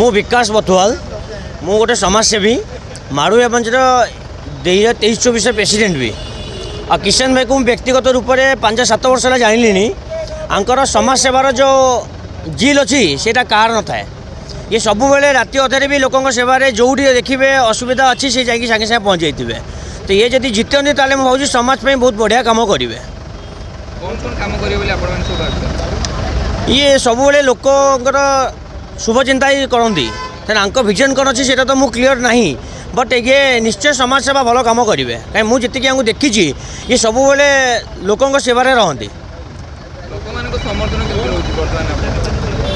मु विकास बथुआल मु गोटे समाजसेवी माड़ू पंचर 2023-24 प्रेसिडेंट भी आ किशन भाई को व्यक्तिगत रूप से 5-7 वर्ष है जानी आंकर समाज सेवार जो जिल अच्छी से कार न थाए ये सब बेले राति अधे भी लोकों सेवारे जो देखिए असुविधा अच्छी से जाकि सागे सागे पहुँच जाइए तो ये जब जितने ताले मैं भावी समाज में बहुत बढ़िया कम करेंगे। ये सब बेले लोकर शुभ चिंता ही करती तेना विजन कौन अच्छी से तो मुझे क्लीयर नहीं बट ये निश्चय समाज सेवा भल कम करेंगे कहीं मुझे जी देखी ये सब बेले लोकों सेवारे रहती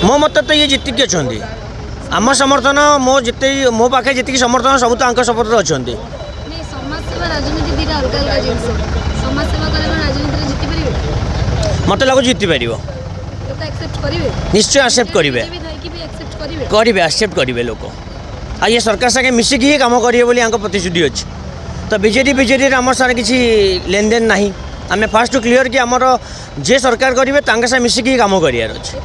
मो मत तो ये जीतिकी अच्छा आम समर्थन मो जिते मो पाखे जी समर्थन सब तो सपोर्ट अच्छा मत लगुच जीति पार निश्चय एक्सेप्ट करेंगे एक्सेप्ट करेंगे लोक आ ये सरकार सागे मिसिकी ही कम करेंगे प्रतिश्रुति अच्छी तो बीजेडी आम सारे किसी लेन देन ना आम फास्ट क्लीयर कि आमर जे सरकार करेंगे साथ मिसिकी कम करार अच्छे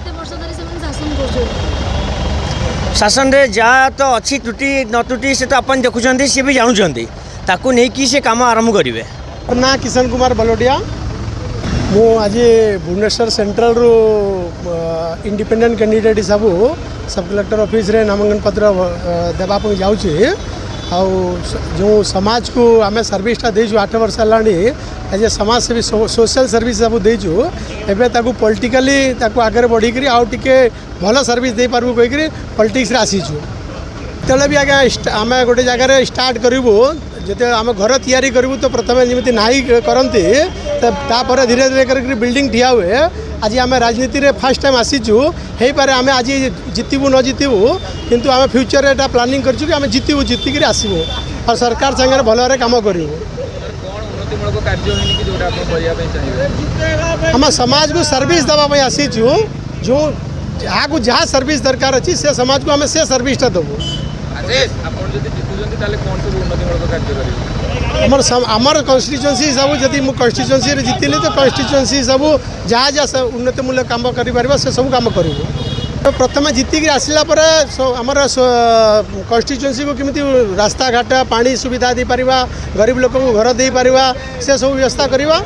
शासन रे जहाँ तो अच्छी त्रुटि न त्रुटि से तो अपन देखुं सी भी जानूँ ताकू नहीं कि से काम आरंभ करेंगे। ना किशन कुमार बलोडिया मु आज भुवनेश्वर सेंट्रल रू इंडिपेंडेंट कैंडिडेट हिसाब सब कलेक्टर ऑफिस रे नामांकन पत्र देवाई जाऊँगी जो समाज को आम सर्विसटा देचु 8 वर्ष है आज समाज सेवी सोशल सर्विस सब देचु एवं पॉलिटिकली आगे बढ़ी आउ टे भल सर्विस दे पार्बू कहीकि पॉलिटिक्स रे आसीचु तेल भी आज्ञा आम गोटे जगार स्टार्ट करूँ जो आम घर तैयारी करूँ तो प्रथम जमी नाई करती तापर धीरे धीरे कर बिल्डिंग ठिया हुए आज आम राजनीति रे फर्स्ट टाइम आसीचु हो पारे आम आज जितबू न जितबू किंतु आम फ्यूचर एटा प्लानिंग करचु कि आम जितबू जितिक आसबू और सरकार संगे भल भाव काम करूँ आम समाज को सर्विस देवाई आसीचु जो जहाँ जहाँ सर्विस दरकार अच्छी से समाज को आम से सर्विसटा देवु आमर कन्स्टिट्यूएंसी सब जदि मु कन्स्टिट्यूएंसी रे जीतिली तो कन्स्टिट्यूएंसी सब जहाँ जहाँ उन्नतिमूलक काम कर सब कम करूँ तो प्रथम जीतिक आसला आमर कन्स्टिट्यूएंसी को किमिति रास्ता घाट पानी सुविधा दे पारिबा गरीब लोक को घर दे पारिबा से सब व्यवस्था करवा।